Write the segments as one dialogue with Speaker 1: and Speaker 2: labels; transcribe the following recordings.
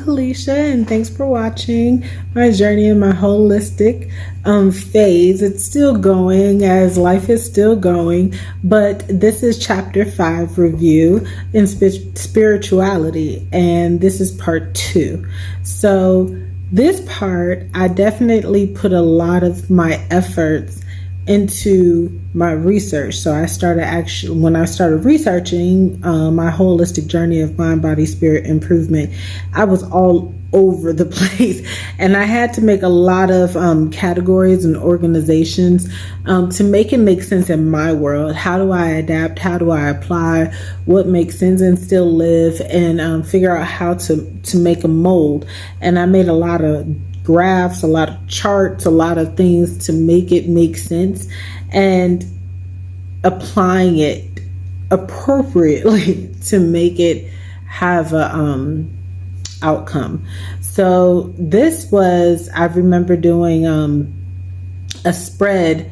Speaker 1: Kalisha, and thanks for watching my journey in my holistic phase. It's still going as life is still going, but this is chapter 5 review in spirituality, and this is part 2. So this part, I definitely put a lot of my efforts into my research. So when I started researching my holistic journey of mind, body, spirit improvement, I was all over the place, and I had to make a lot of categories and organizations to make it make sense in my world. How do I adapt? How do I apply what makes sense and still live, and figure out how to make a mold? And I made a lot of graphs, a lot of charts, a lot of things to make it make sense, and applying it appropriately to make it have a outcome. So I remember doing a spread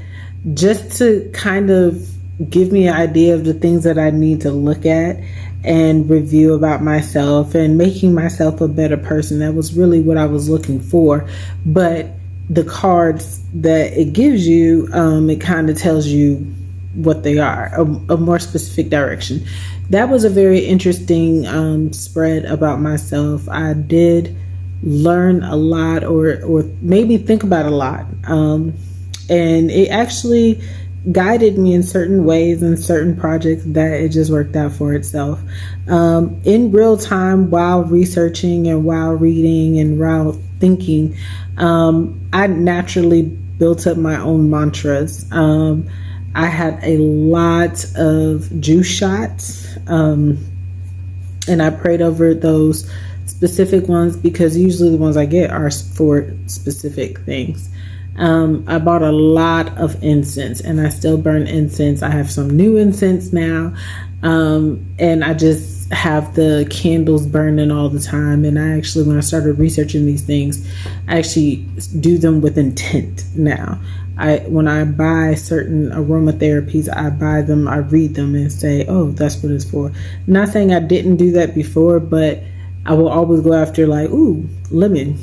Speaker 1: just to kind of give me an idea of the things that I need to look at and review about myself and making myself a better person. That was really what I was looking for. But the cards that it gives you, it kind of tells you what they are, a more specific direction. That was a very interesting spread about myself. I did learn a lot, or maybe think about a lot, and it actually guided me in certain ways in certain projects that it just worked out for itself. In real time, while researching and while reading and while thinking, I naturally built up my own mantras. I had a lot of juice shots, and I prayed over those specific ones because usually the ones I get are for specific things. I bought a lot of incense, and I still burn incense. I have some new incense now, and I just have the candles burning all the time. And I actually, when I started researching these things, I actually do them with intent now. When I buy certain aromatherapies, I buy them, I read them and say, oh, that's what it's for. Not saying I didn't do that before, but I will always go after like, ooh, lemon.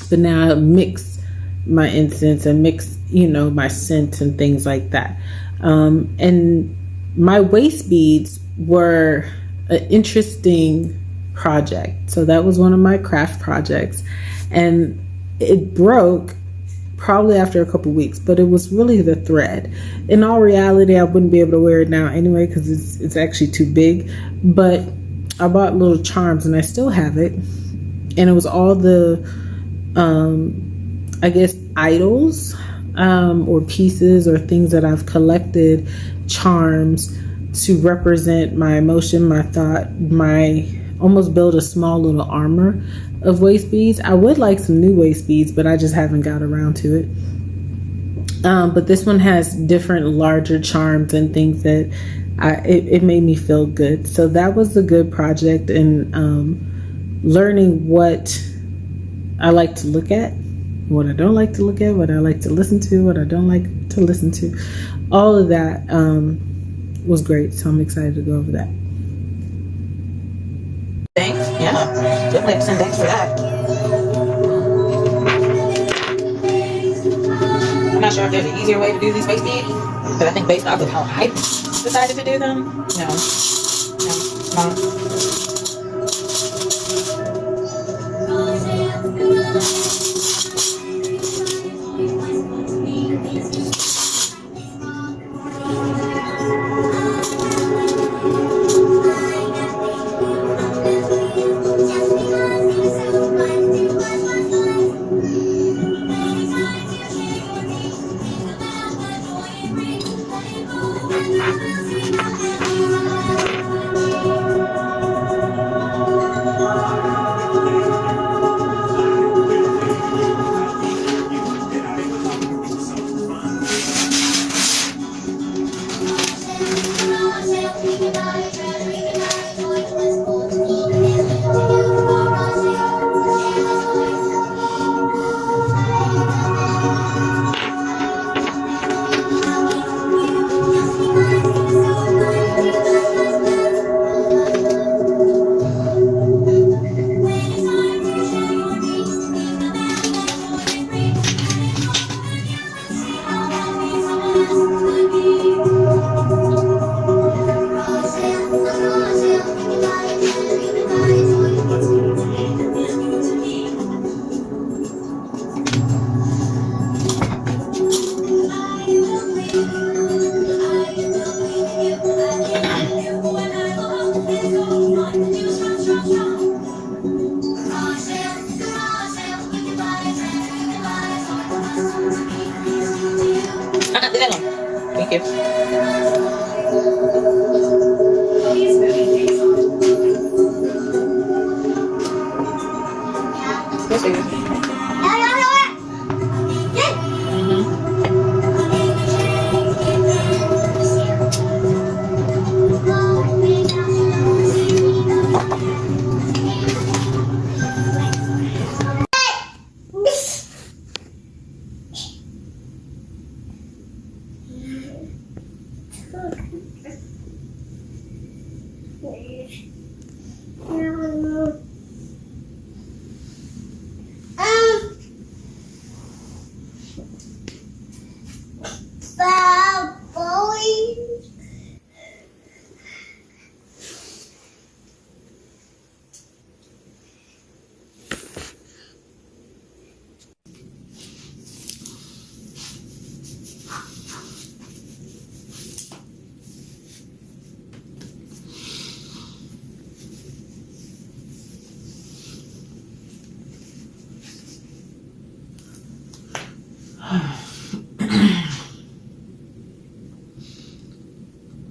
Speaker 1: But now I mix my incense and mix, my scents and things like that. And my waist beads were an interesting project. So that was one of my craft projects, and it broke probably after a couple weeks, but it was really the thread. In all reality, I wouldn't be able to wear it now anyway because it's actually too big, but I bought little charms and I still have it, and it was all the I guess idols or pieces or things that I've collected, charms to represent my emotion, my thought, almost build a small little armor of waist beads. I would like some new waist beads, but I just haven't got around to it. But this one has different larger charms and things that it made me feel good. So that was a good project, and learning what I like to look at, what I don't like to look at, what I like to listen to, what I don't like to listen to. All of that was great. So I'm excited to go over that.
Speaker 2: Thanks. Yeah, definitely have to send thanks for that. I'm not sure if there's an easier way to do these waist beads, but I think based off of how I decided to do them, no.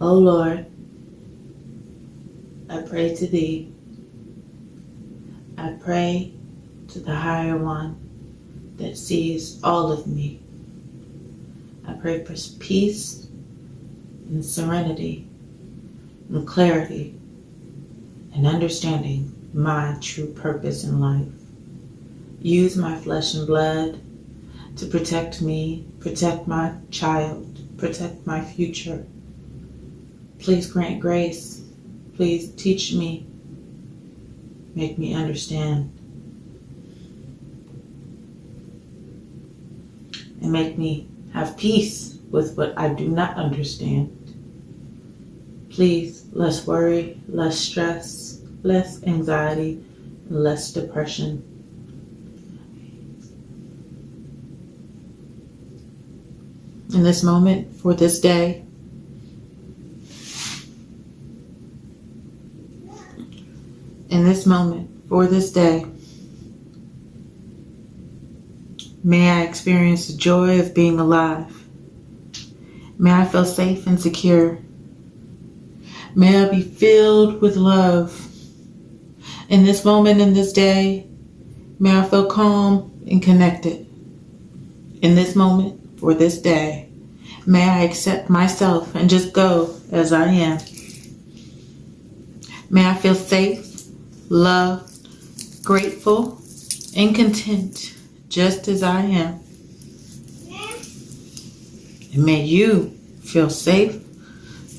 Speaker 2: O Lord, I pray to thee. I pray to the higher one that sees all of me. I pray for peace and serenity and clarity and understanding my true purpose in life. Use my flesh and blood to protect me, protect my child, protect my future. Please grant grace. Please teach me. Make me understand. And make me have peace with what I do not understand. Please, less worry, less stress, less anxiety, less depression. In this moment, for this day, in this moment, for this day, may I experience the joy of being alive. May I feel safe and secure. May I be filled with love. In this moment, in this day, may I feel calm and connected. In this moment, for this day, may I accept myself and just go as I am. May I feel safe, loved, grateful, and content just as I am. And may you feel safe,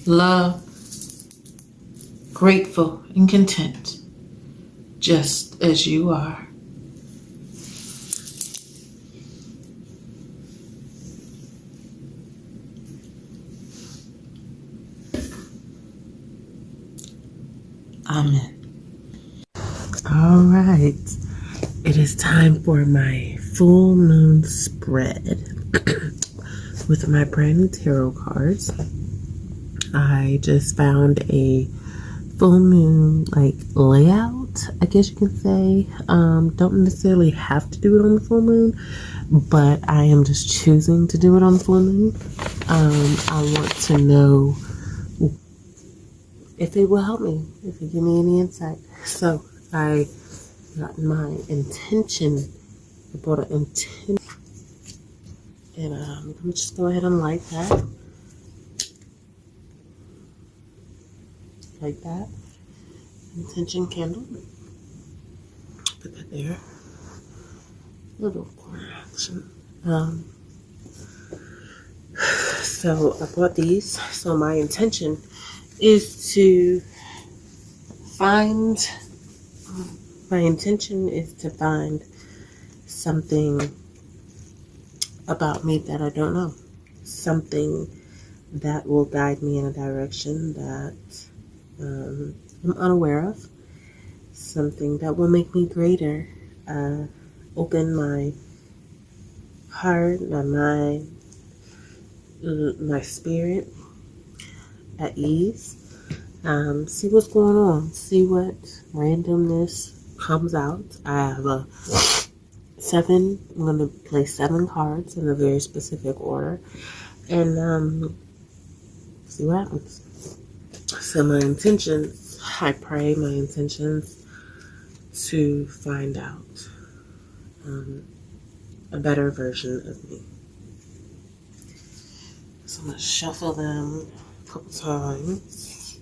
Speaker 2: loved, grateful, and content just as you are. Amen. All right. It is time for my full moon spread with my brand new tarot cards. I just found a full moon layout, I guess you can say. Don't necessarily have to do it on the full moon, but I am just choosing to do it on the full moon. I want to know if it will help me, if it give me any insight. So I got my intention. I brought an intention, and let me just go ahead and light that. Like that. Intention candle. Put that there. Little corner action. So I bought these. So my intention is to find something about me that I don't know. Something that will guide me in a direction that I'm unaware of. Something that will make me greater. Open my heart, my mind, my spirit at ease. See what's going on. See what randomness comes out. I have I'm going to play 7 cards in a very specific order. And see what happens. So my intentions, I pray my intentions to find out a better version of me. So I'm going to shuffle them a couple times.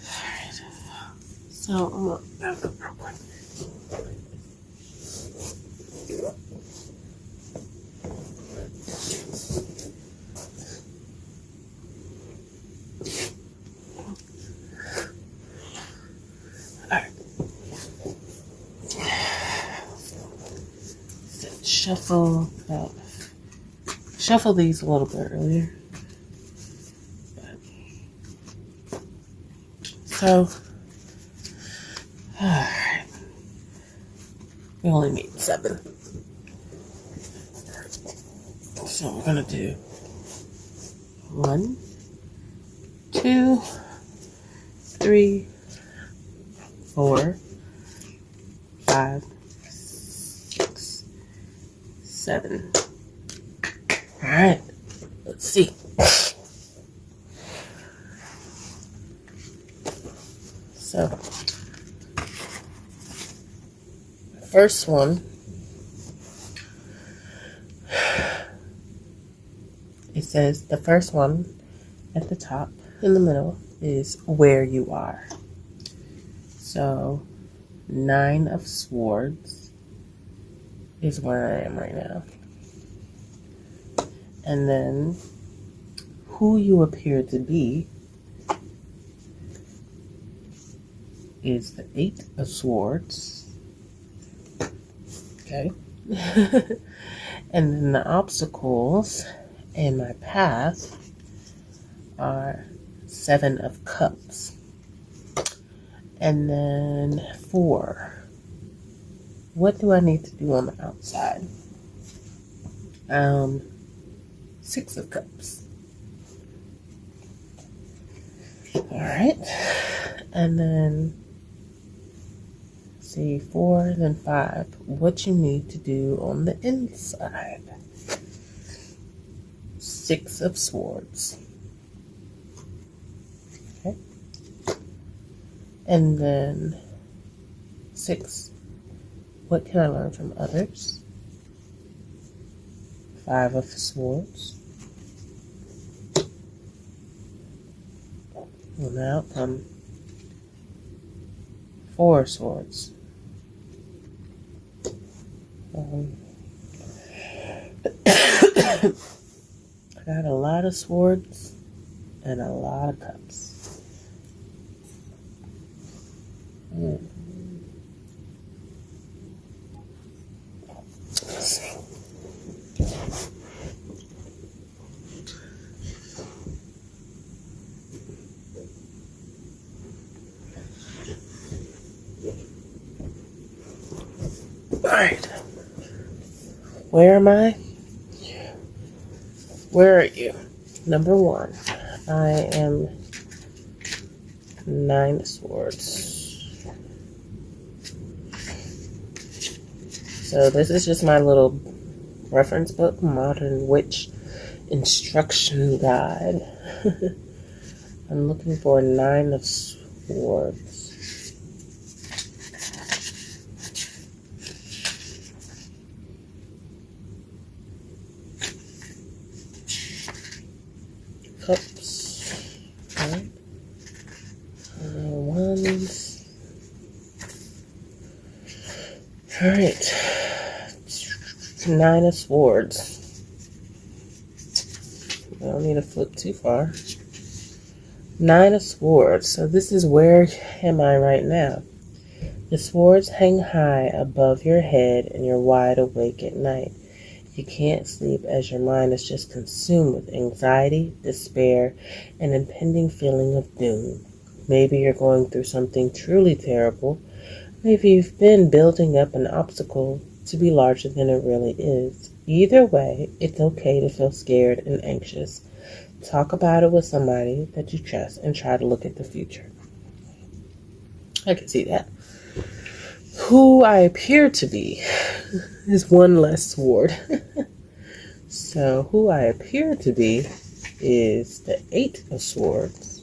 Speaker 2: Alright. So I'm going to back up real quick.
Speaker 3: shuffle these a little bit earlier. So, alright. We only need 7. So we're gonna do 1, 2, 3, 4, 5, 6, 7. Alright, let's see. So, the first one, it says the first one at the top in the middle is where you are. So 9 of Swords is where I am right now. And then who you appear to be is the 8 of Swords. Okay. And then the obstacles in my path are 7 of Cups. And then 4. What do I need to do on the outside? 6 of Cups. Alright. And then, see, 4, then 5. What you need to do on the inside? 6 of Swords. Okay. And then 6. What can I learn from others? 5 of Swords. Well, now come 4 Swords. I got a lot of Swords and a lot of Cups. Let's see. Alright. Where am I? Where are you? Number 1. I am 9 of Swords. So this is just my little reference book, Modern Witch Instruction Guide. I'm looking for 9 of Swords. Cups. Right. Wands. Alright. 9 of Swords. I don't need to flip too far. 9 of Swords. So this is where am I right now? The swords hang high above your head and you're wide awake at night. You can't sleep as your mind is just consumed with anxiety, despair, and impending feeling of doom. Maybe you're going through something truly terrible. Maybe you've been building up an obstacle to be larger than it really is. Either way, it's okay to feel scared and anxious. Talk about it with somebody that you trust and try to look at the future. I can see that. Who I appear to be is 1 less sword. So who I appear to be is the 8 of Swords.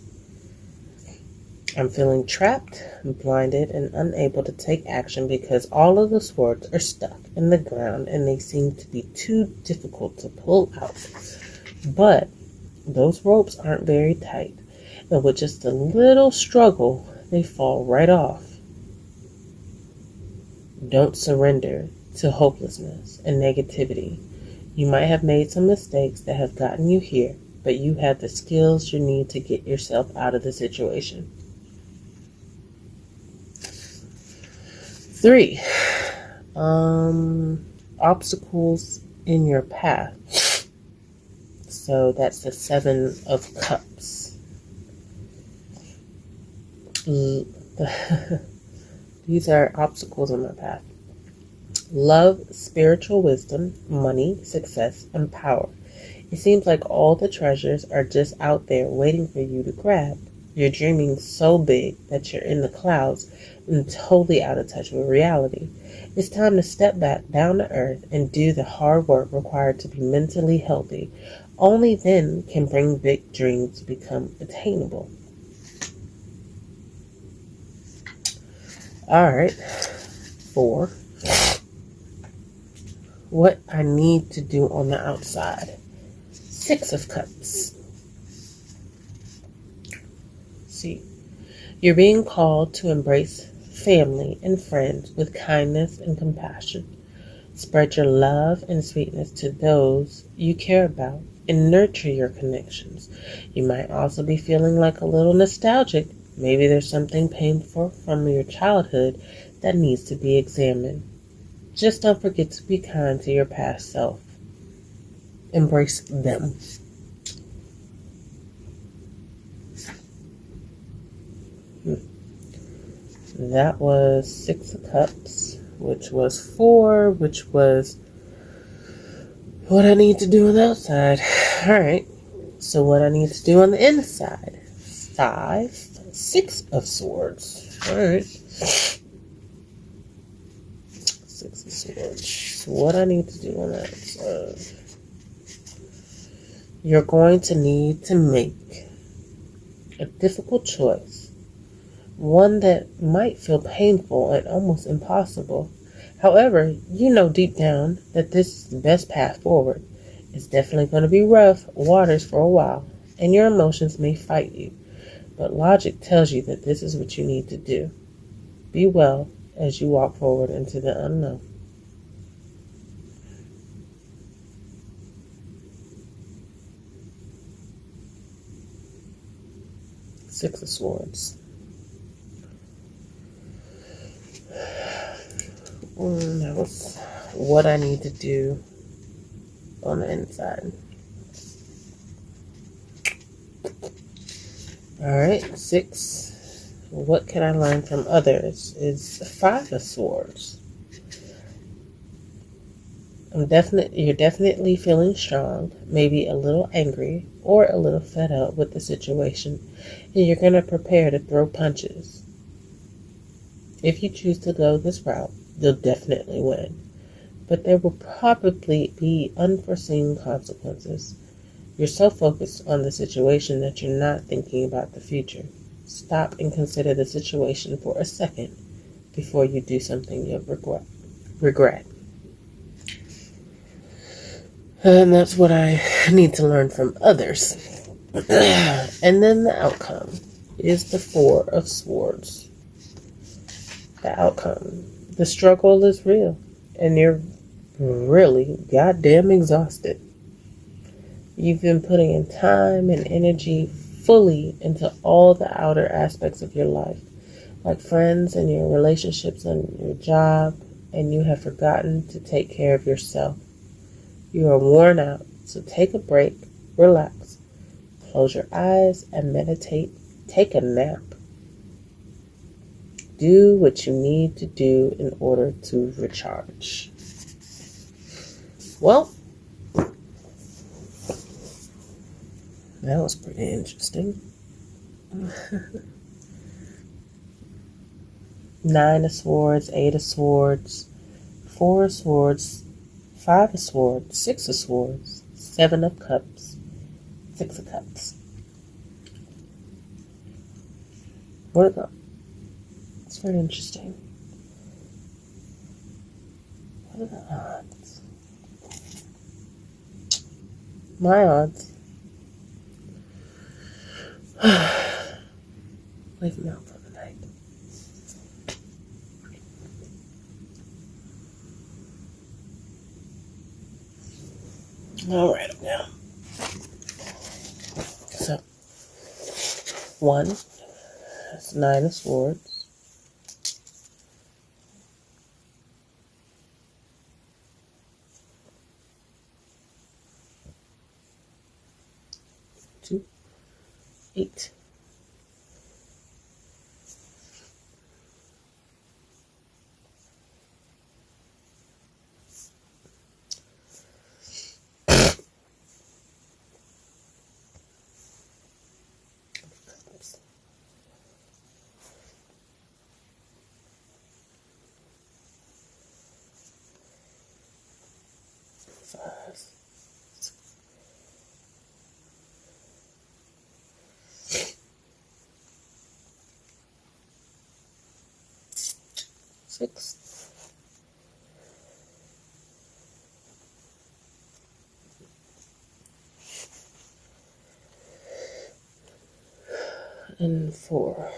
Speaker 3: I'm feeling trapped, blinded, and unable to take action because all of the swords are stuck in the ground and they seem to be too difficult to pull out. But those ropes aren't very tight, and with just a little struggle, they fall right off. Don't surrender to hopelessness and negativity. You might have made some mistakes that have gotten you here, but you have the skills you need to get yourself out of the situation. 3. obstacles in your path. So that's the Seven of Cups. These are obstacles in my path. Love, spiritual wisdom, money, success, and power. It seems like all the treasures are just out there waiting for you to grab. You're dreaming so big that you're in the clouds and totally out of touch with reality. It's time to step back down to earth and do the hard work required to be mentally healthy. Only then can bring big dreams become attainable. Alright, 4. What I need to do on the outside. 6 of Cups. See, you're being called to embrace family and friends with kindness and compassion. Spread your love and sweetness to those you care about and nurture your connections. You might also be feeling like a little nostalgic. Maybe there's something painful from your childhood that needs to be examined. Just don't forget to be kind to your past self. Embrace them. That was 6 of Cups, which was 4, which was what I need to do on the outside. Alright, so what I need to do on the inside. 5, 6 of Swords. Alright. 6 of Swords. So what I need to do on the outside. You're going to need to make a difficult choice. One that might feel painful and almost impossible. However, you know deep down that this is the best path forward. It's definitely going to be rough waters for a while, and your emotions may fight you. But logic tells you that this is what you need to do. Be well as you walk forward into the unknown. Six of Swords. That was what I need to do on the inside. Alright, 6. What can I learn from others? Is 5 of Swords. You're definitely feeling strong, maybe a little angry, or a little fed up with the situation, and you're going to prepare to throw punches. If you choose to go this route, you'll definitely win. But there will probably be unforeseen consequences. You're so focused on the situation that you're not thinking about the future. Stop and consider the situation for a second before you do something you'll regret. And that's what I need to learn from others. And then the outcome is the 4 of Swords. The outcome. The struggle is real, and you're really goddamn exhausted. You've been putting in time and energy fully into all the outer aspects of your life, like friends and your relationships and your job, and you have forgotten to take care of yourself. You are worn out, so take a break, relax, close your eyes and meditate, take a nap. Do what you need to do in order to recharge. Well, that was pretty interesting. 9 of Swords, 8 of Swords, 4 of Swords, 5 of Swords, 6 of Swords, 7 of Cups, 6 of Cups. What about? It's very interesting. What are the odds? My odds. Leave them out for the night. I'll write them down. So, 1 is 9 of Swords. 2, 8. Six. And 4.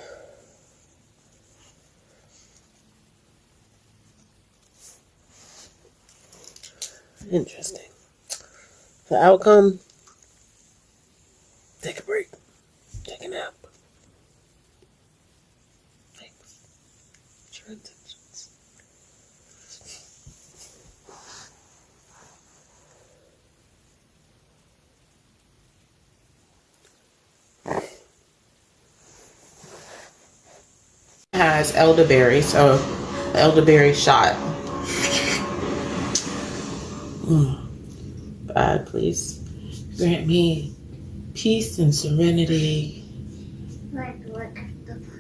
Speaker 3: Interesting. The outcome, take a break. Take a nap. Thanks. Your intentions. Has elderberry, so elderberry shot. God, please grant me peace and serenity.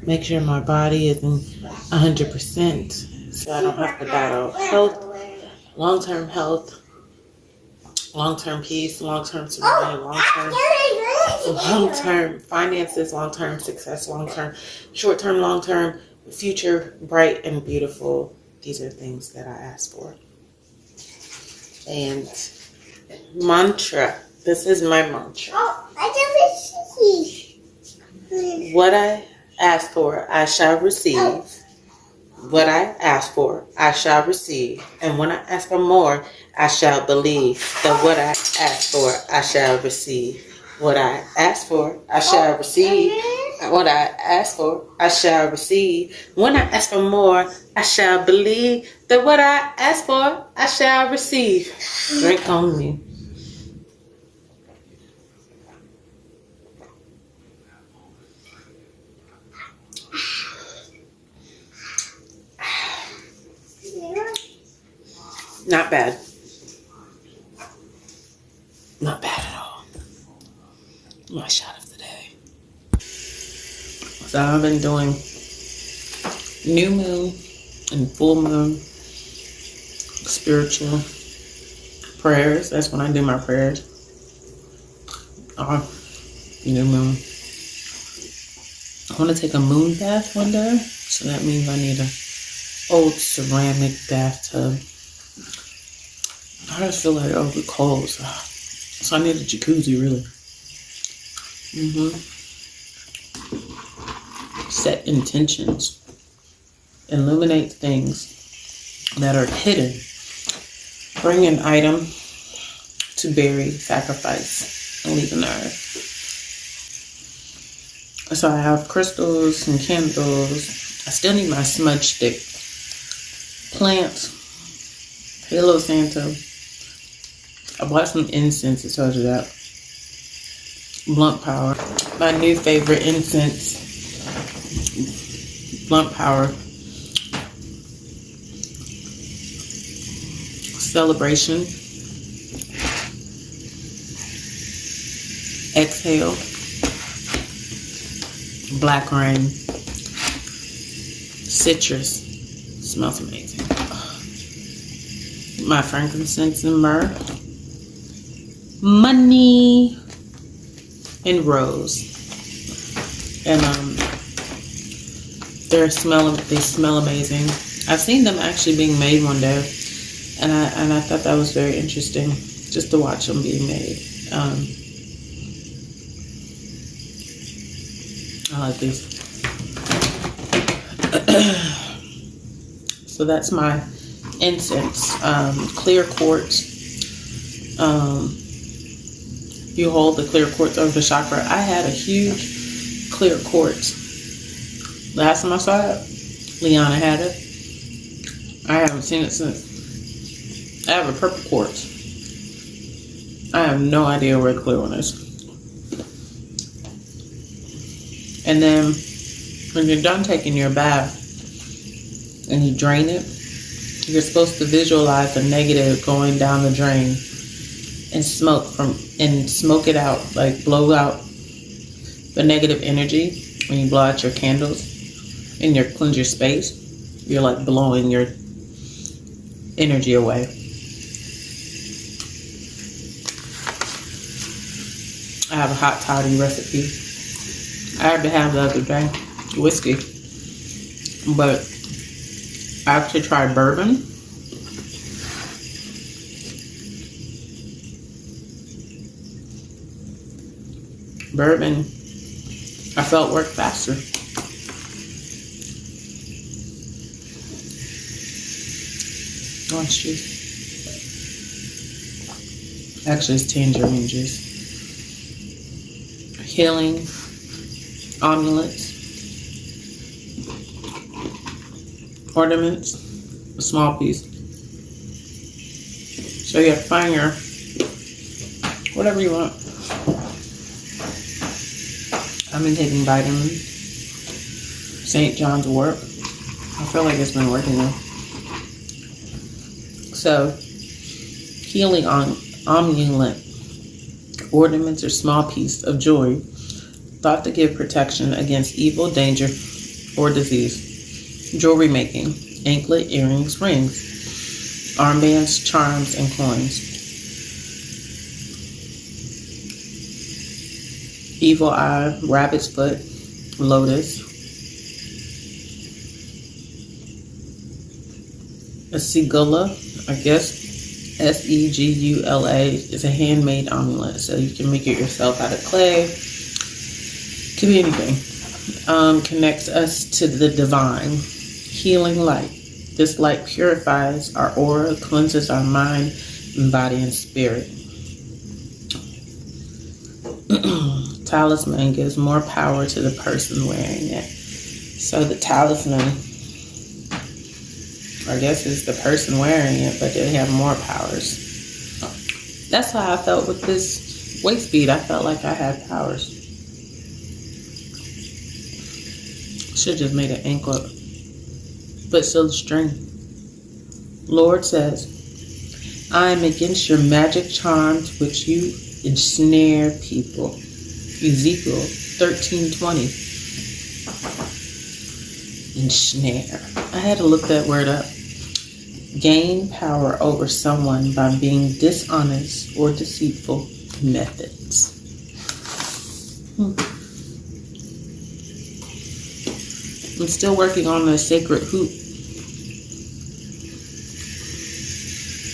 Speaker 3: Make sure my body is in 100%, so I don't have to battle health, long-term health, long-term peace, long-term serenity, long-term finances, long-term success, long-term, short-term, long-term, future, bright and beautiful. These are things that I ask for. And mantra. This is my mantra. What I ask for, I shall receive. What I ask for, I shall receive. And when I ask for more, I shall believe that what I ask for, I shall receive. What I ask for, I shall receive. What I ask for, I shall receive. When I ask for more, I shall believe that what I ask for, I shall receive. Drink on me. Not bad. Not bad at all. My shot of the day. So I've been doing new moon and full moon spiritual prayers. That's when I do my prayers. New moon. I want to take a moon bath one day. So that means I need an old ceramic bathtub. I just feel like the cold. So I need a jacuzzi, really. Set intentions. Illuminate things that are hidden. Bring an item to bury, sacrifice, and leave an earth. So I have crystals and candles. I still need my smudge stick. Plants. Halo Santa. I bought some incense, it tells you that. Blunt Power. My new favorite incense. Blunt Power. Celebration. Exhale. Black Rain. Citrus. Smells amazing. My frankincense and myrrh. Money. And rose. And they smell amazing. I've seen them actually being made one day, and I thought that was very interesting just to watch them being made. I like these. So that's my incense. Clear quartz. You hold the clear quartz over the chakra. I had a huge clear quartz. Last time I saw it, Liana had it. I haven't seen it since. I have a purple quartz. I have no idea where the clear one is. And then when you're done taking your bath and you drain it, you're supposed to visualize the negative going down the drain and smoke it out, like blow out the negative energy. When you blow out your candles and cleanse your space, you're like blowing your energy away. I have a hot toddy recipe. I had to have the other day, whiskey, but I actually tried bourbon. Bourbon, I felt worked faster. Orange juice. Actually, it's tangerine juice. Healing amulets, ornaments, a small piece. So you have to find your whatever you want. I've been taking vitamins. St. John's wort. I feel like it's been working though. So, healing on amulet, ornaments or small piece of jewelry thought to give protection against evil, danger, or disease. Jewelry making, anklet, earrings, rings, armbands, charms, and coins. Evil eye, rabbit's foot, lotus. A segula, I guess, Segula, is a handmade amulet. So you can make it yourself out of clay. Could be anything. Connects us to the divine. Healing light. This light purifies our aura, cleanses our mind, and body, and spirit. Talisman gives more power to the person wearing it. So the talisman, I guess, is the person wearing it, but they have more powers. That's how I felt with this waist bead. I felt like I had powers. Should have just made an anklet, but still a string. Lord says, I am against your magic charms which you ensnare people. Ezekiel 13:20. Ensnare. I had to look that word up. Gain power over someone by being dishonest or deceitful methods. I'm still working on the sacred hoop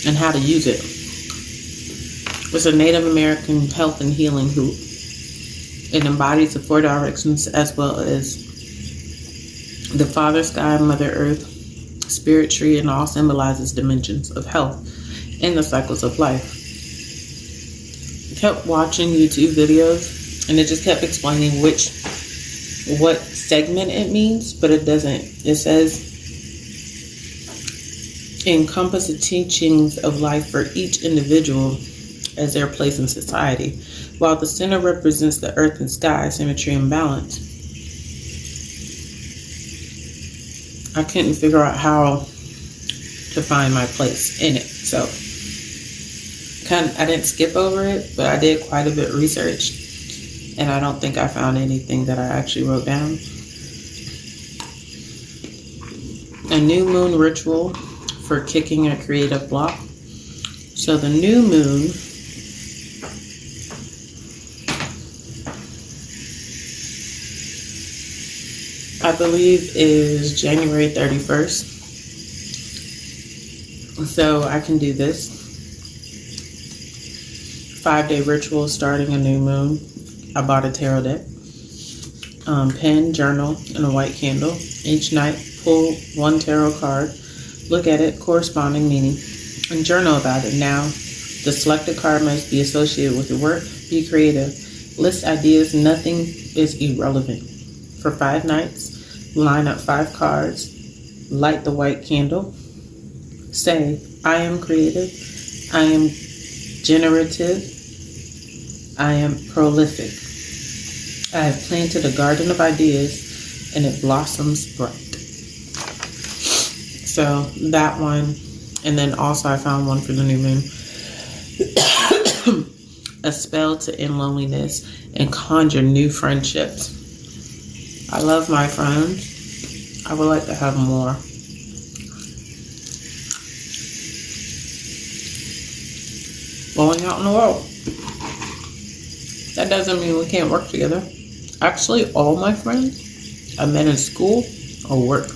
Speaker 3: and how to use it. It's a Native American health and healing hoop. It embodies the 4 directions as well as the Father Sky, Mother Earth, Spirit Tree, and all symbolizes dimensions of health and the cycles of life. I kept watching YouTube videos and it just kept explaining what segment it means, but it doesn't. It says encompass the teachings of life for each individual as their place in society, while the center represents the earth and sky, symmetry and balance. I couldn't figure out how to find my place in it, so I didn't skip over it, but I did quite a bit of research, and I don't think I found anything that I actually wrote down. A new moon ritual for kicking a creative block. So the new moon I believe is January 31st. So I can do this 5-day ritual starting a new moon. I bought a tarot deck, pen, journal, and a white candle. Each night, pull one tarot card, look at it, corresponding meaning, and journal about it. Now, the selected card must be associated with your work. Be creative. List ideas. Nothing is irrelevant. For 5 nights, line up 5 cards. Light the white candle. Say, I am creative. I am generative. I am prolific. I have planted a garden of ideas and it blossoms bright. So that one, and then also I found one for the new moon. A spell to end loneliness and conjure new friendships. I love my friends. I would like to have more. Going out in the world. That doesn't mean we can't work together. Actually, all my friends I met in school or work.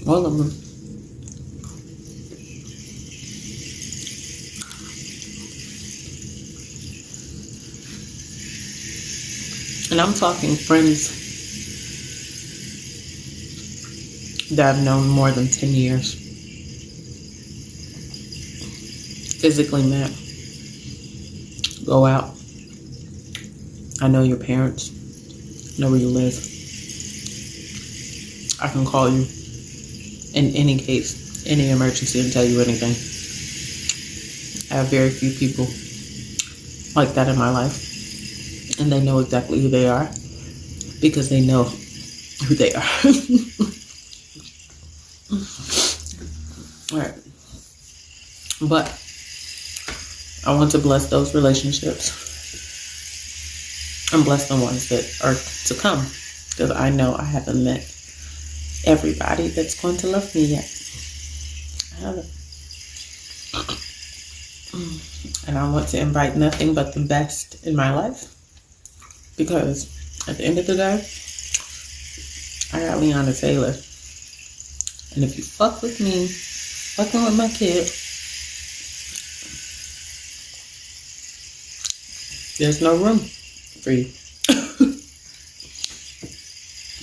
Speaker 3: All of them. And I'm talking friends that I've known more than 10 years. Physically met. Go out. I know your parents. Know where you live. I can call you in any case, any emergency, and tell you anything. I have very few people like that in my life. And they know exactly who they are because they know who they are. All right. But I want to bless those relationships and bless the ones that are to come, because I know I haven't met everybody that's going to love me yet. I haven't. And I want to invite nothing but the best in my life, because at the end of the day, I got Leona Taylor. And if you fuck with me, fucking with my kid, there's no room for you.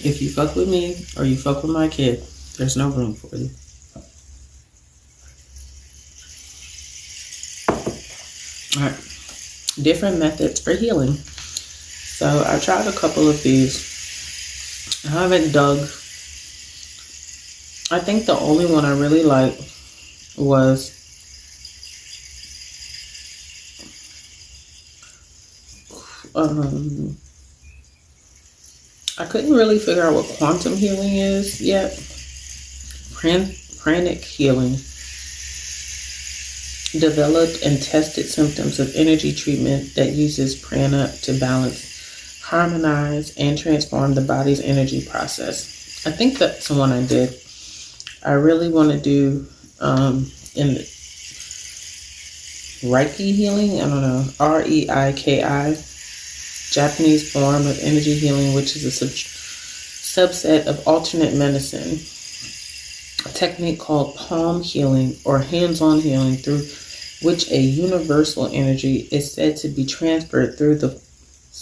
Speaker 3: If you fuck with me or you fuck with my kid, there's no room for you. All right. Different methods for healing. So I tried a couple of these. I haven't dug. I think the only one I really liked was I couldn't really figure out what quantum healing is yet. Pranic healing. Developed and tested symptoms of energy treatment that uses prana to balance, harmonize, and transform the body's energy process. I think that's the one I did. I really want to do in Reiki healing. I don't know. Reiki. Japanese form of energy healing, which is a subset of alternate medicine. A technique called palm healing or hands-on healing, through which a universal energy is said to be transferred through the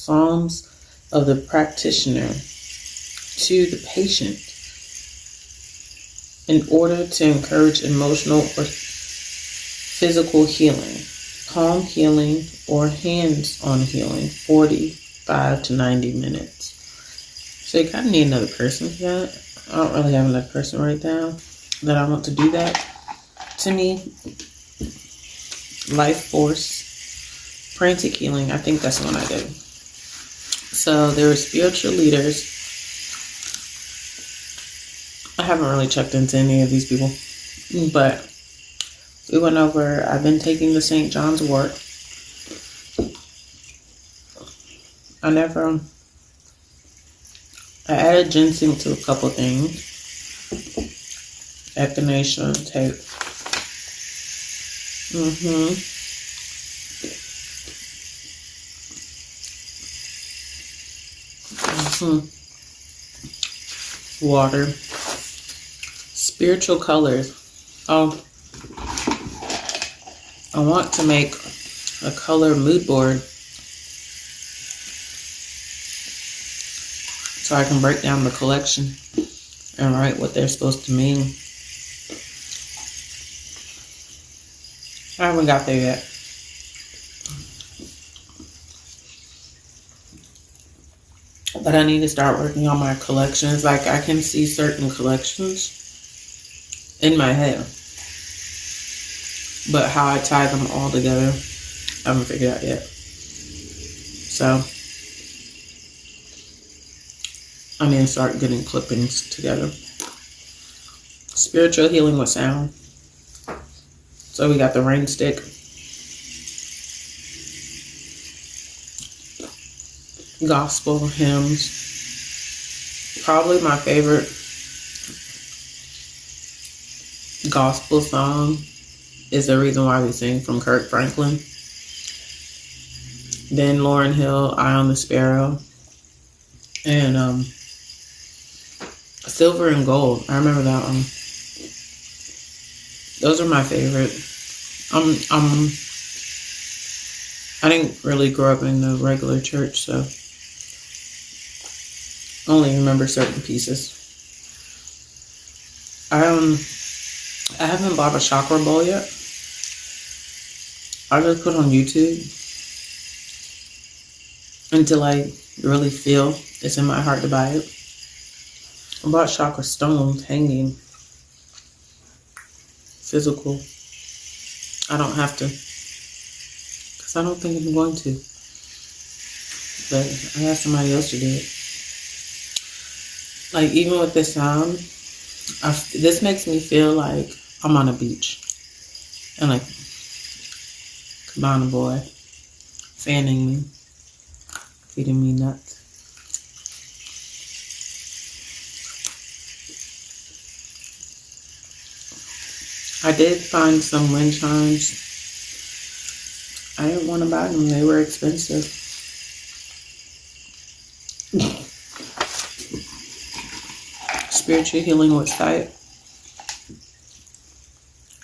Speaker 3: palms of the practitioner to the patient in order to encourage emotional or physical healing. Palm healing or hands-on healing, 45 to 90 minutes. So you kind of need another person for that. I don't really have another person right now that I want to do that. To me, life force, frantic healing, I think that's the one I did. So there were spiritual leaders. I haven't really checked into any of these people, but we went over, I've been taking the St. John's wort. I added ginseng to a couple things. Echinacea tape. Water. Spiritual colors. Oh, I want to make a color mood board so I can break down the collection and write what they're supposed to mean. I haven't got there yet. But I need to start working on my collections. Like, I can see certain collections in my head, but how I tie them all together, I haven't figured out yet. So I need to start getting clippings together. Spiritual healing with sound. So we got the rain stick. Gospel hymns. Probably my favorite gospel song is The Reason Why We Sing from Kirk Franklin. Then Lauryn Hill, Eye on the Sparrow. And Silver and Gold. I remember that one. Those are my favorite. I didn't really grow up in the regular church, so I only remember certain pieces. I haven't bought a chakra bowl yet. I just put on YouTube until I really feel it's in my heart to buy it. I bought chakra stones hanging. Physical. I don't have to. Because I don't think I'm going to. But I asked somebody else to do it. Like, even with this sound, this makes me feel like I'm on a beach. And like, Cabana Boy fanning me, feeding me nuts. I did find some wind chimes. I didn't want to buy them. They were expensive. Spiritual healing with sight.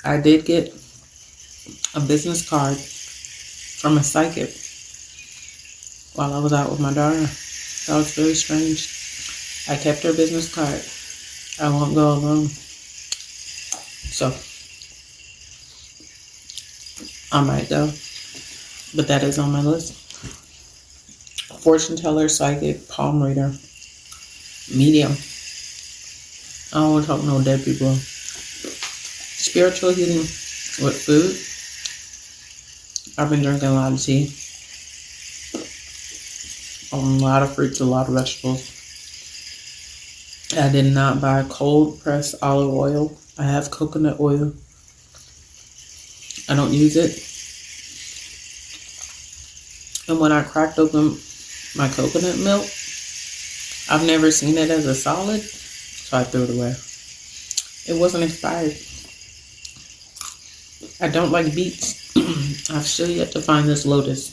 Speaker 3: I did get a business card from a psychic while I was out with my daughter. That was very strange. I kept her business card. I won't go alone. So I might go, but that is on my list. Fortune teller, psychic, palm reader, medium. I don't want to talk to no dead people. Spiritual healing with food. I've been drinking a lot of tea. A lot of fruits, a lot of vegetables. I did not buy cold pressed olive oil. I have coconut oil. I don't use it. And when I cracked open my coconut milk, I've never seen it as a solid, so I threw it away. It wasn't expired. I don't like beets. I've still yet to find this lotus.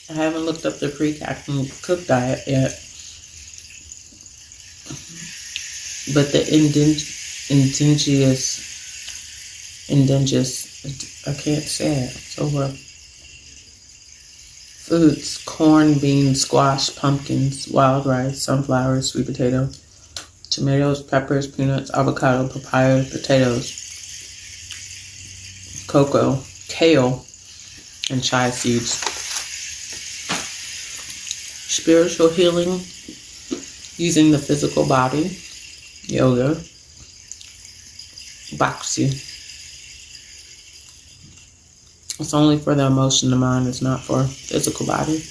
Speaker 3: I haven't looked up the pre-Captain Cook diet yet. But the indigenous, I can't say it, it's over. Foods, corn, beans, squash, pumpkins, wild rice, sunflowers, sweet potato, tomatoes, peppers, peanuts, avocado, papaya, potatoes, cocoa, kale, and chia seeds. Spiritual healing using the physical body. Yoga, boxing. It's only for the emotion, the mind. It's not for physical body.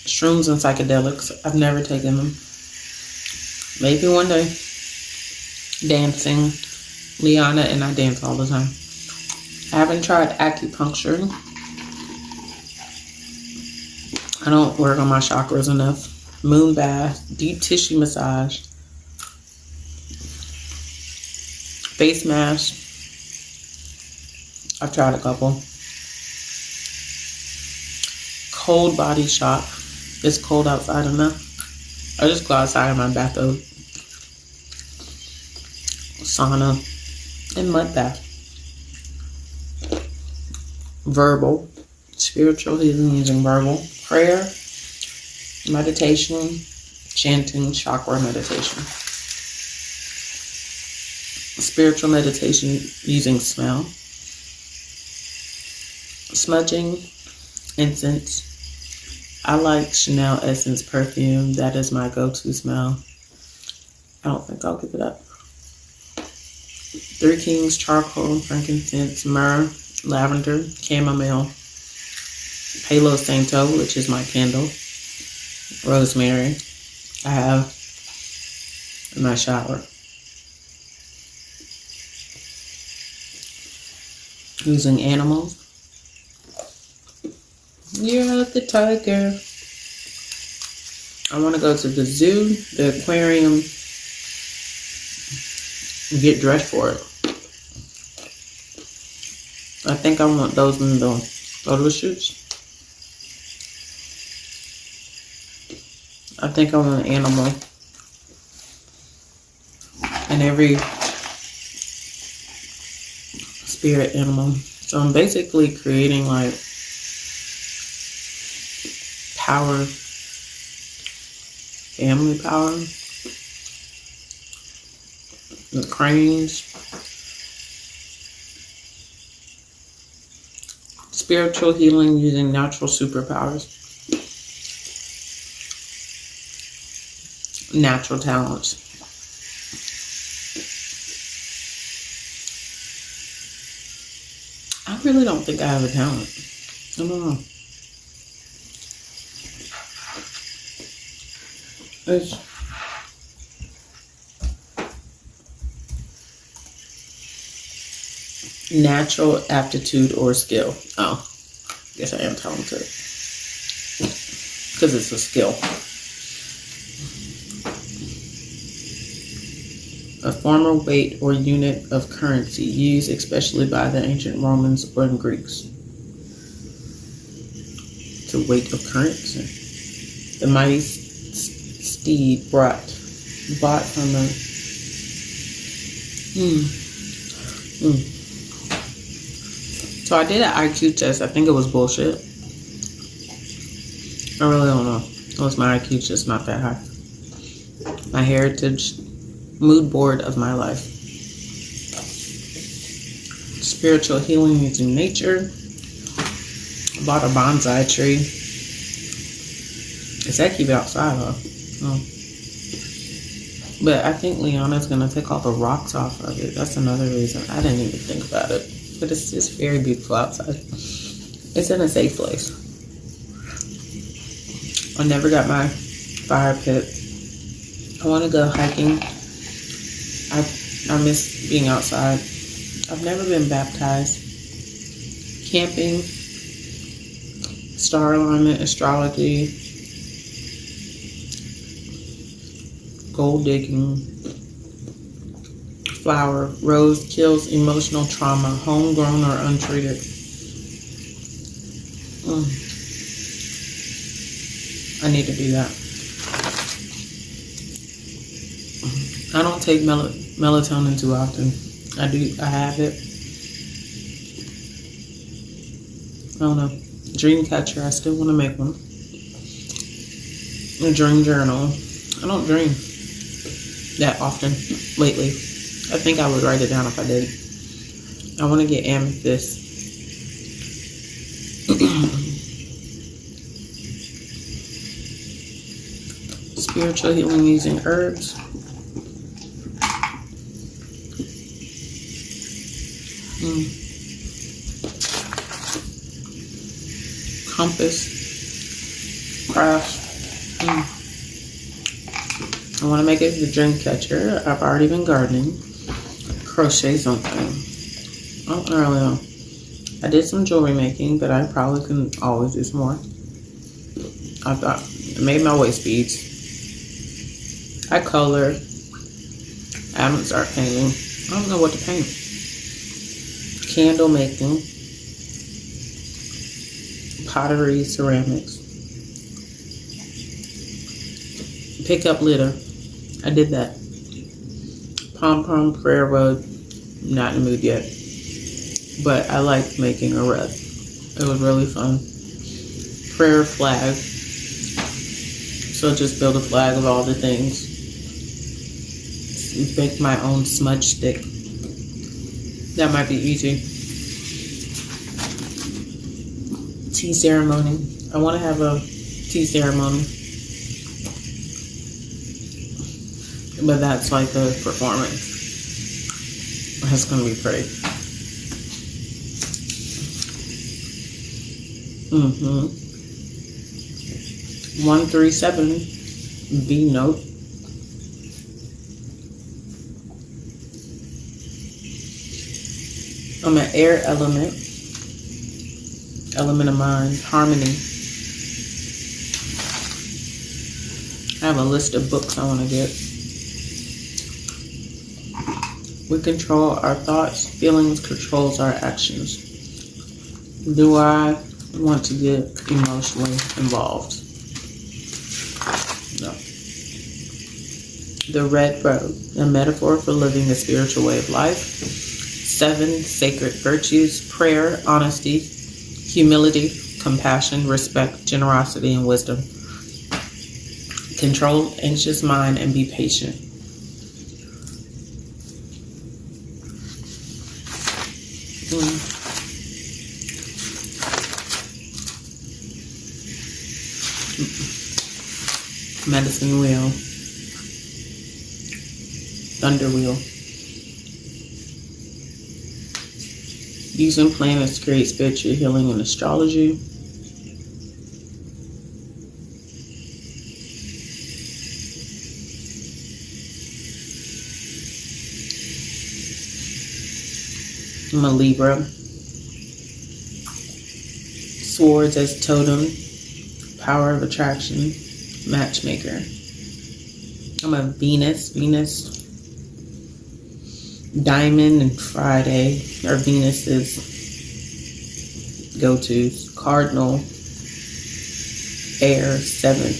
Speaker 3: Shrooms and psychedelics. I've never taken them. Maybe one day. Dancing. Liana and I dance all the time. I haven't tried acupuncture. I don't work on my chakras enough. Moon bath. Deep tissue massage. Face mask. I've tried a couple. Cold body shop. It's cold outside enough. I just go outside in my bathrobe. Sauna and mud bath. Verbal. Spiritual healing using verbal. Prayer. Meditation. Chanting. Chakra meditation. Spiritual meditation using smell. Smudging, incense. I like Chanel Essence perfume. That is my go-to smell. I don't think I'll give it up. Three Kings, charcoal, frankincense, myrrh, lavender, chamomile.
Speaker 2: Palo Santo, which is my candle. Rosemary, I have in my shower. Using animals. You're the tiger. I want to go to the zoo, the aquarium, and get dressed for it. I think I want those in the photo shoots. I think I want an animal in every spirit animal. So I'm basically creating like power, family power, the cranes, spiritual healing using natural superpowers, natural talents. I really don't think I have a talent. I don't know. It's natural aptitude or skill. Oh, guess I am talented. Because it's a skill. A form or weight or unit of currency used especially by the ancient Romans or Greeks. It's a weight of currency. The mighty steed bought from the So I did an IQ test. I think it was bullshit. I really don't know. It was my IQ just not that high. My heritage mood board of my life. Spiritual healing using nature. I bought a bonsai tree. It's actually outside, huh? Oh. But I think Leona's gonna take all the rocks off of it. That's another reason. I didn't even think about it. But it's just very beautiful outside. It's in a safe place. I never got my fire pit. I want to go hiking. I miss being outside. I've never been baptized. Camping, star alignment, astrology, gold digging, flower, rose kills emotional trauma, homegrown or untreated. I need to do that. I don't take melatonin too often. I have it. I don't know. Dream catcher, I still want to make one. A dream journal. I don't dream that often lately. I think I would write it down if I did. I want to get amethyst. Spiritual healing using herbs. Compass. Craft. I want to make it the dream catcher. I've already been gardening. Crochet something. I don't really know. I did some jewelry making, but I probably can always do some more. I made my waist beads. I color. I haven't started painting. I don't know what to paint. Candle making. Pottery, ceramics. Pick up litter. I did that. Pom-pom prayer rug. Not in the mood yet. But I liked making a rug. It was really fun. Prayer flag. So just build a flag of all the things. Make my own smudge stick. That might be easy. Tea ceremony. I want to have a tea ceremony. But that's like a performance. That's going to be pretty. 137 B note. I'm an air element of mind, harmony. I have a list of books I want to get. We control our thoughts, feelings controls our actions. Do I want to get emotionally involved? No. The red road, a metaphor for living a spiritual way of life. 7 sacred virtues: prayer, honesty, humility, compassion, respect, generosity, and wisdom. Control anxious mind and be patient. Medicine wheel. Thunder wheel. Using planets to create spiritual healing and astrology. I'm a Libra. Swords as totem. Power of attraction. Matchmaker. I'm a Venus. Diamond and Friday are Venus's go-tos. Cardinal. Air. 7.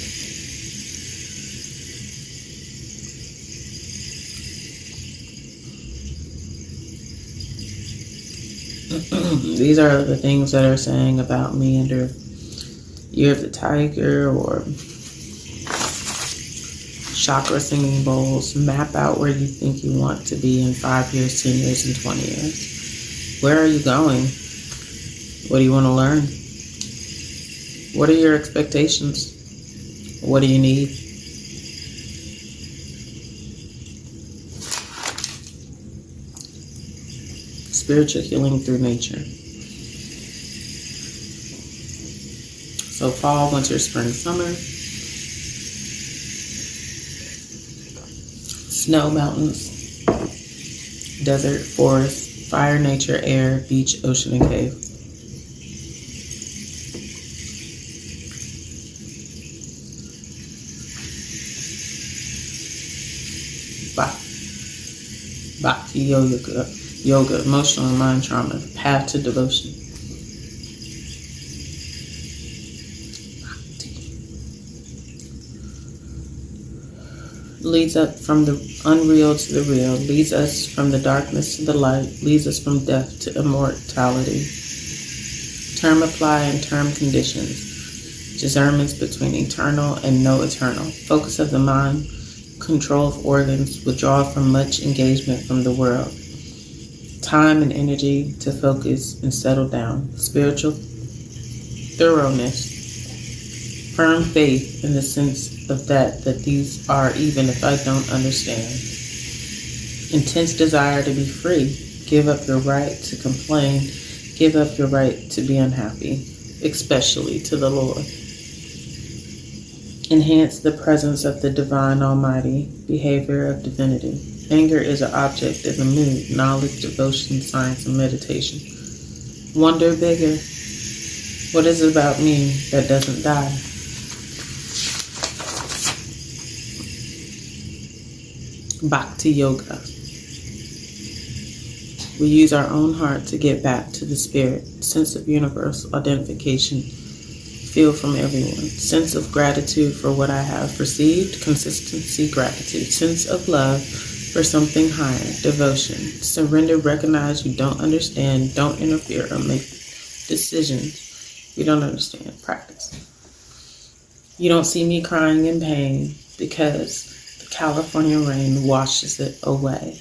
Speaker 2: These are the things that are saying about me under Year of the Tiger or chakra singing bowls. Map out where you think you want to be in 5 years, 10 years, and 20 years. Where are you going? What do you want to learn? What are your expectations? What do you need? Spiritual healing through nature. So fall, winter, spring, summer. Snow, mountains, desert, forest, fire, nature, air, beach, ocean, and cave. Bhakti yoga, emotional and mind trauma, path to devotion. Leads up from the unreal to the real, leads us from the darkness to the light, leads us from death to immortality. Term apply and term conditions, discernments between eternal and no eternal. Focus of the mind, control of organs, withdrawal from much engagement from the world. Time and energy to focus and settle down. Spiritual thoroughness. Firm faith in the sense of that these are even if I don't understand. Intense desire to be free. Give up your right to complain. Give up your right to be unhappy, especially to the Lord. Enhance the presence of the divine almighty, behavior of divinity. Anger is an object of the mood, knowledge, devotion, science, and meditation. Wonder bigger. What is it about me that doesn't die? Bhakti yoga. We use our own heart to get back to the spirit. Sense of universal identification. Feel from everyone. Sense of gratitude for what I have received. Consistency, gratitude. Sense of love for something higher. Devotion. Surrender, recognize you don't understand. Don't interfere or make decisions you don't understand. Practice. You don't see me crying in pain because the California rain washes it away.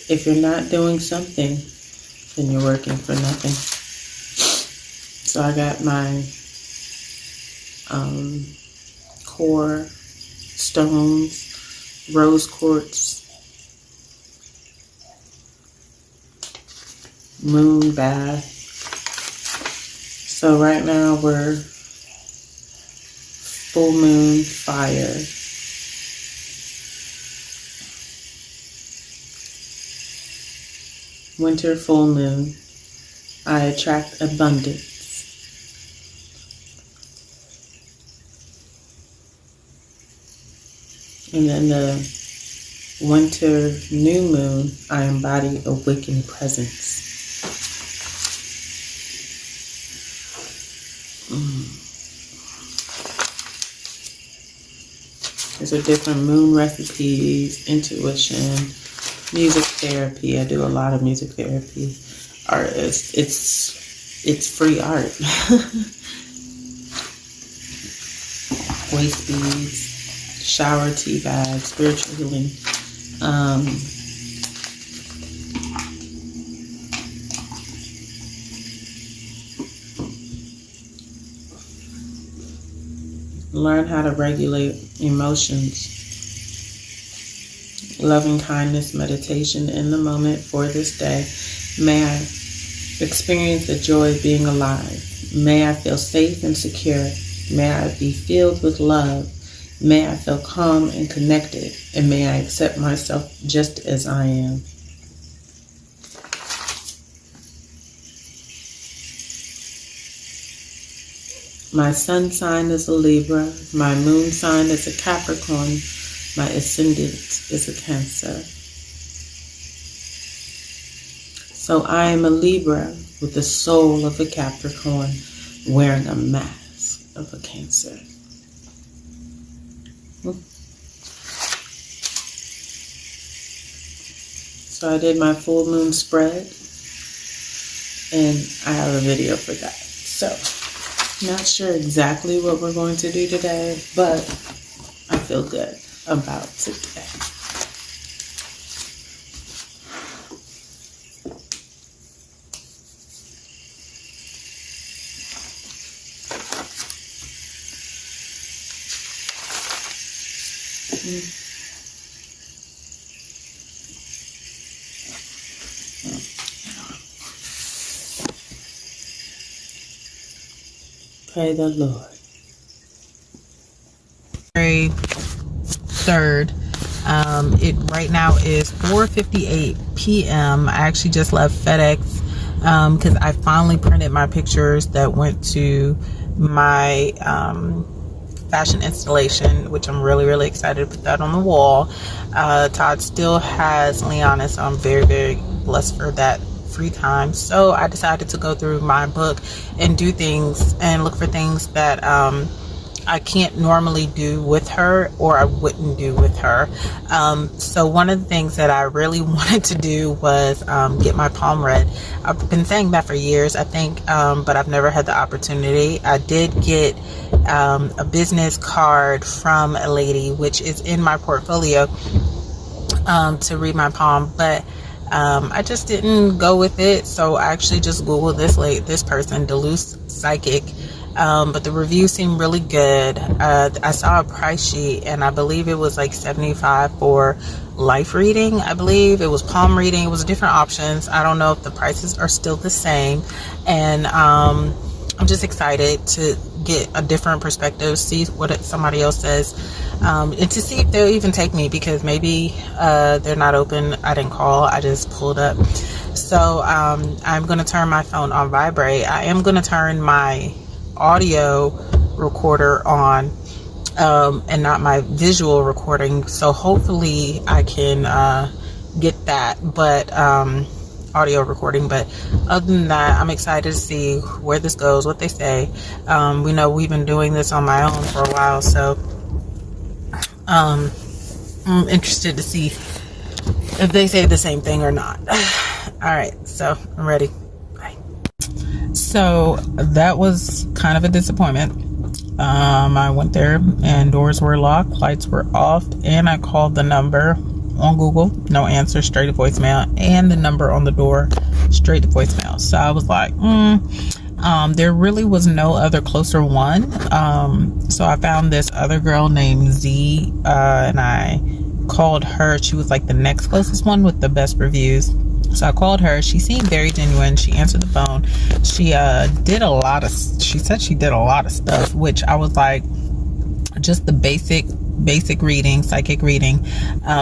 Speaker 2: If you're not doing something, then you're working for nothing. So I got my core stones, rose quartz, moon bath, So right now we're full moon fire. Winter full moon. I attract abundance. And then the winter new moon, I embody awakened presence. These are different moon recipes, intuition, music therapy. I do a lot of music therapy. Artist. It's free art. Waist beads, shower tea bags, spiritual healing. Learn how to regulate emotions. Loving kindness, meditation in the moment for this day. May I experience the joy of being alive. May I feel safe and secure. May I be filled with love. May I feel calm and connected. And may I accept myself just as I am. My sun sign is a Libra. My moon sign is a Capricorn. My ascendant is a Cancer. So I am a Libra with the soul of a Capricorn, wearing a mask of a Cancer. So I did my full moon spread, and I have a video for that. So, not sure exactly what we're going to do today, but I feel good about today. Pray the Lord.
Speaker 3: February 3rd. It right now is 4:58 p.m. I actually just left FedEx because I finally printed my pictures that went to my fashion installation, which I'm really excited to put that on the wall. Todd still has Liana, so I'm very blessed for that free time. So I decided to go through my book and do things and look for things that I can't normally do with her, or I wouldn't do with her. So one of the things that I really wanted to do was get my palm read. I've been saying that for years, I think, but I've never had the opportunity. I did get a business card from a lady, which is in my portfolio, to read my palm, but I just didn't go with it. So I actually just Googled this person, Duluth Psychic. But the reviews seemed really good. I saw a price sheet, and I believe it was like $75 for life reading. I believe it was palm reading. It was different options. I don't know if the prices are still the same. And I'm just excited to get a different perspective, see what somebody else says, and to see if they'll even take me, because maybe they're not open. I didn't call, I just pulled up. So I'm going to turn my phone on vibrate. I am going to turn my audio recorder on and not my visual recording, so hopefully I can get that, but audio recording. But other than that, I'm excited to see where this goes, what they say. We know we've been doing this on my own for a while, so I'm interested to see if they say the same thing or not. All right, so I'm ready. So that was kind of a disappointment. I went there and doors were locked, lights were off, and I called the number on Google, no answer, straight to voicemail, and the number on the door, straight to voicemail. So I was like, there really was no other closer one. So I found this other girl named Z, and I called her. She was like the next closest one with the best reviews.
Speaker 1: So I called her. She seemed very genuine. She answered the phone. She she said she did a lot of stuff, which I was like, just the basic reading, psychic reading.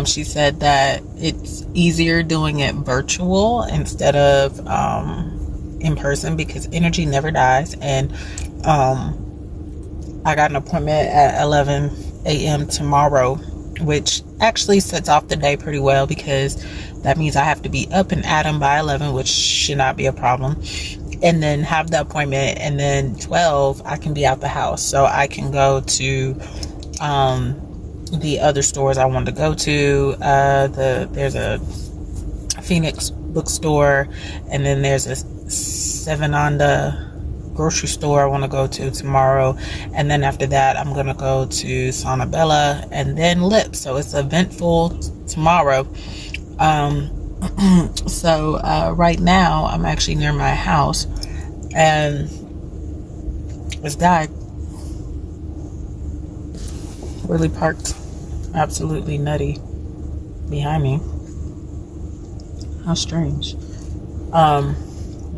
Speaker 1: She said that it's easier doing it virtual instead of in person, because energy never dies. And I got an appointment at 11 a.m. tomorrow, which actually sets off the day pretty well, because that means I have to be up and at 'em by 11, which should not be a problem. And then have the appointment, and then 12 I can be out the house, so I can go to the other stores I wanted to go to. There's a Phoenix bookstore, and then there's a Seven Onda grocery store I want to go to tomorrow, and then after that I'm gonna go to Sonabella and then Lip. So it's eventful tomorrow. So right now I'm actually near my house, and this guy really parked absolutely nutty behind me. How strange.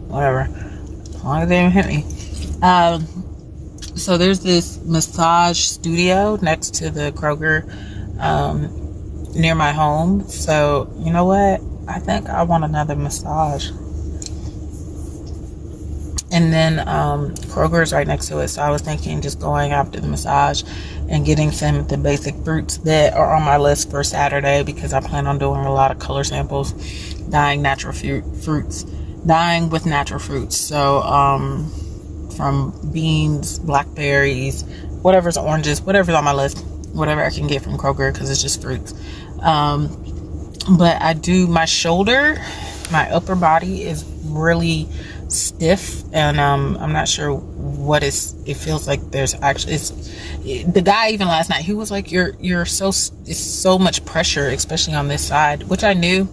Speaker 1: Whatever. As long as they didn't hit me. So there's this massage studio next to the Kroger, near my home. So you know what? I think I want another massage. And then Kroger's right next to it. So I was thinking just going after the massage and getting some of the basic fruits that are on my list for Saturday, because I plan on doing a lot of color samples, dyeing with natural fruits. So from beans, blackberries, whatever's oranges, whatever's on my list, whatever I can get from Kroger, because it's just fruits. But I do my shoulder, my upper body is really stiff, and I'm not sure what it feels like. There's actually, the guy even last night, he was like, it's so much pressure, especially on this side, which I knew.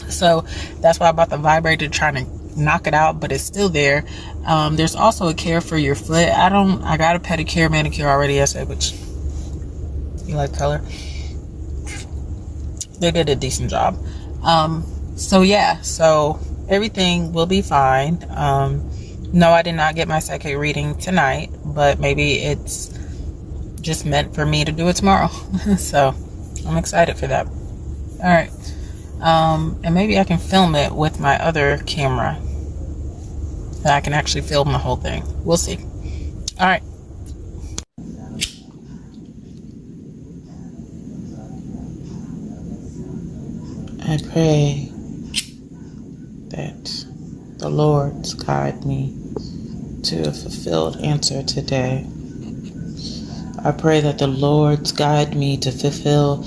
Speaker 1: So that's why I bought the vibrator, trying to knock it out, but it's still there. There's also a care for your foot. I got a pedicure, manicure already yesterday, which, you like color? They did a decent job. So yeah, so everything will be fine. No, I did not get my psychic reading tonight, but maybe it's just meant for me to do it tomorrow. So I'm excited for that. All right. And maybe I can film it with my other camera, and I can actually film the whole thing. We'll see. All right. I pray that the Lord's guide me to a fulfilled answer today. I pray that the Lord's guide me to fulfill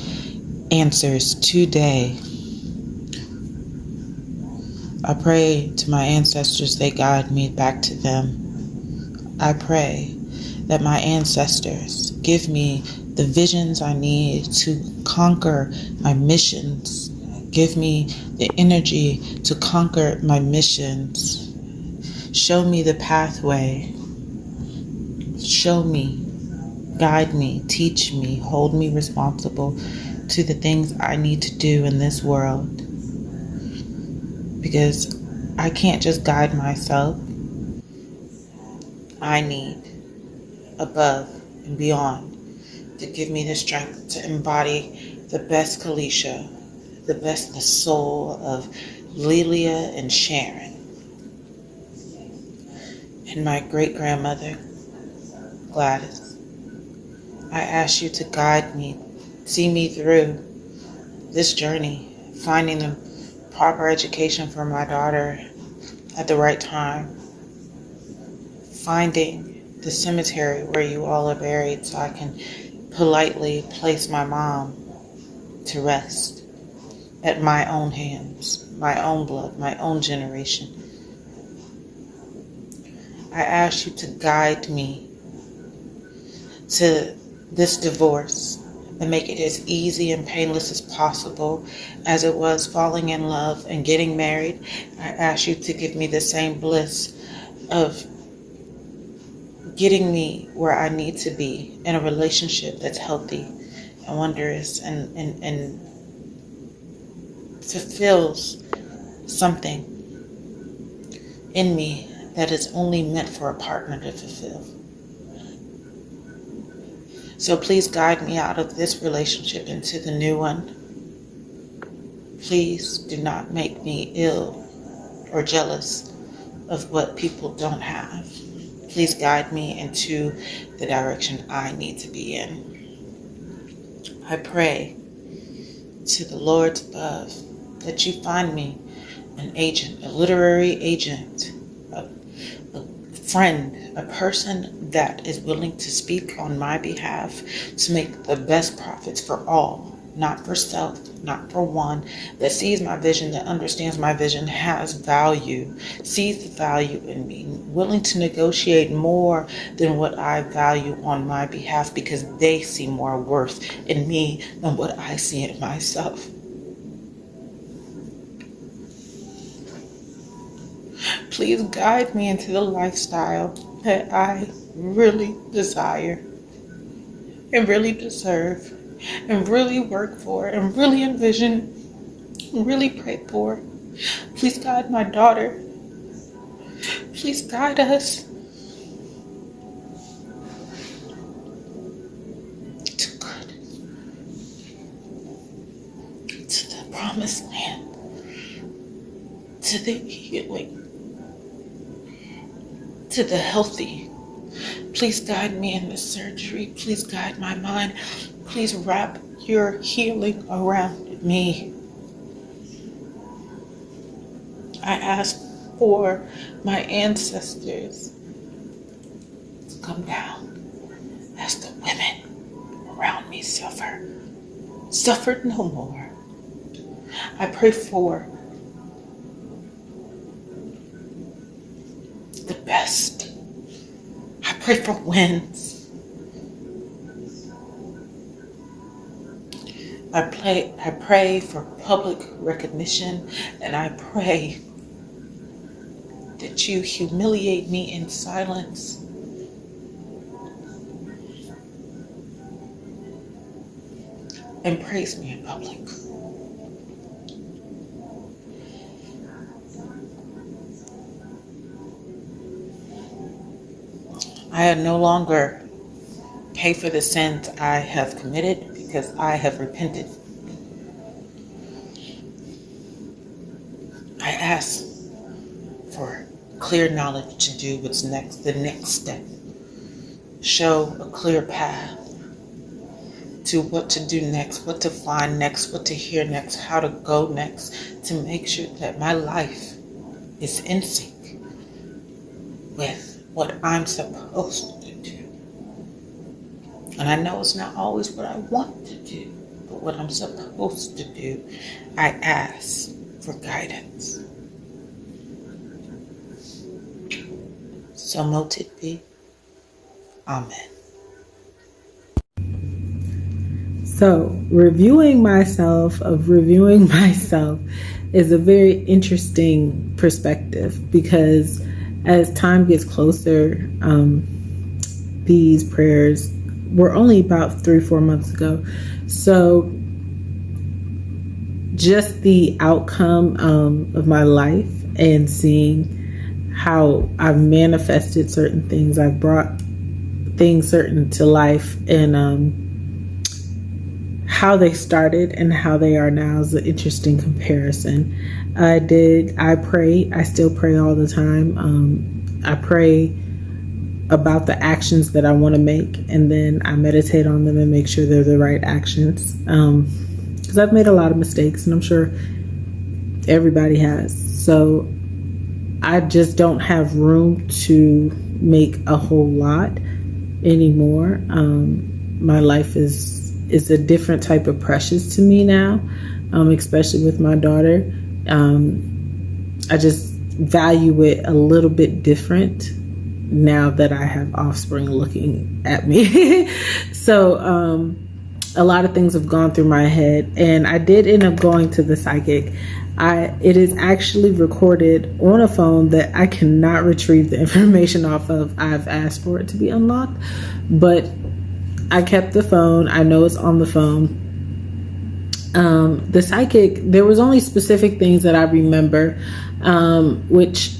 Speaker 1: answers today. I pray to my ancestors they guide me back to them. I pray that my ancestors give me the visions I need to conquer my missions. Give me the energy to conquer my missions. Show me the pathway. Show me, guide me, teach me, hold me responsible to the things I need to do in this world. Because I can't just guide myself. I need above and beyond to give me the strength to embody the best Kalisha, the soul of Lelia and Sharon, and my great-grandmother, Gladys. I ask you to guide me, see me through this journey, finding the proper education for my daughter at the right time, finding the cemetery where you all are buried so I can politely place my mom to rest at my own hands, my own blood, my own generation. I ask you to guide me to this divorce and make it as easy and painless as possible as it was falling in love and getting married. I ask you to give me the same bliss of getting me where I need to be in a relationship that's healthy and wondrous and fulfills
Speaker 2: something in me that is only meant for a partner to fulfill. So please guide me out of this relationship into the new one. Please do not make me ill or jealous of what people don't have. Please guide me into the direction I need to be in. I pray to the Lord above that you find me an agent, a literary agent, a friend, a person that is willing to speak on my behalf to make the best profits for all, not for self, not for one, that sees my vision, that understands my vision, has value, sees the value in me, willing to negotiate more than what I value on my behalf because they see more worth in me than what I see in myself. Please guide me into the lifestyle that I really desire and really deserve and really work for and really envision and really pray for. Please guide my daughter. Please guide us to good, to the promised land, to the healing, to the healthy. Please guide me in the surgery. Please guide my mind. Please wrap your healing around me. I ask for my ancestors to come down as the women around me suffered no more. I pray for the best. I pray for wins. I pray for public recognition, and I pray that you humiliate me in silence. And praise me in public. I no longer pay for the sins I have committed because I have repented. I ask for clear knowledge to do what's next, the next step. Show a clear path to what to do next, what to find next, what to hear next, how to go next, to make sure that my life is in sync with what I'm supposed to do. And I know it's not always what I want to do, but what I'm supposed to do. I ask for guidance. So mote it be. Amen.
Speaker 1: So, reviewing myself is a very interesting perspective because as time gets closer, these prayers were only about 3-4 months ago. So just the outcome of my life and seeing how I've manifested certain things, I've brought things certain to life, and how they started and how they are now is an interesting comparison. I still pray all the time. I pray about the actions that I want to make, and then I meditate on them and make sure they're the right actions. Because I've made a lot of mistakes, and I'm sure everybody has. So I just don't have room to make a whole lot anymore. My life is a different type of precious to me now, especially with my daughter. I just value it a little bit different now that I have offspring looking at me. So a lot of things have gone through my head, and I did end up going to the psychic. It is actually recorded on a phone that I cannot retrieve the information off of. I've asked for it to be unlocked, but I kept the phone. I know it's on the phone. The psychic, there was only specific things that I remember, which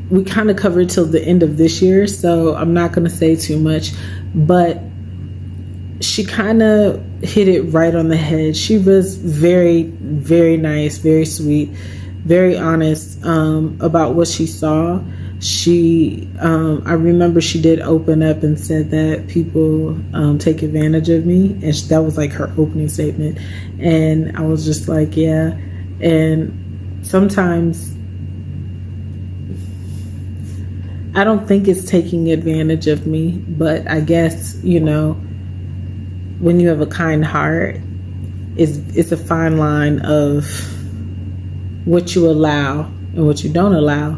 Speaker 1: we kind of covered till the end of this year, so I'm not going to say too much, but she kind of hit it right on the head. She was very, very nice, very sweet, very honest about what she saw. I remember she did open up and said that people take advantage of me, and that was like her opening statement. And I was just like, yeah. And sometimes I don't think it's taking advantage of me, but I guess, when you have a kind heart, it's a fine line of what you allow and what you don't allow.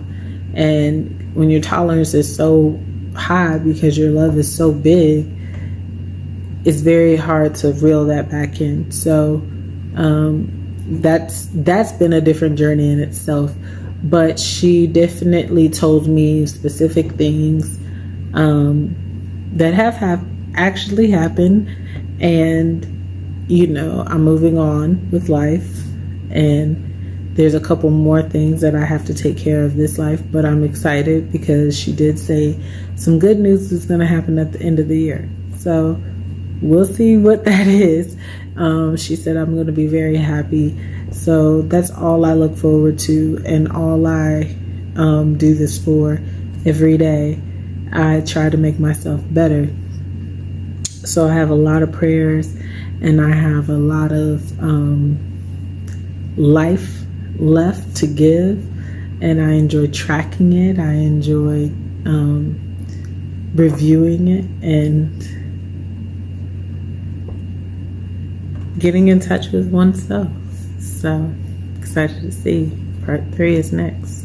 Speaker 1: And when your tolerance is so high because your love is so big, it's very hard to reel that back in. So that's been a different journey in itself. But she definitely told me specific things that have actually happened. And, I'm moving on with life. And there's a couple more things that I have to take care of this life. But I'm excited because she did say some good news is going to happen at the end of the year. So we'll see what that is. She said I'm going to be very happy. So that's all I look forward to, and all I do this for every day. I try to make myself better. So I have a lot of prayers, and I have a lot of life left to give, and I enjoy tracking it. I enjoy reviewing it and getting in touch with oneself. So excited to see part 3 is next.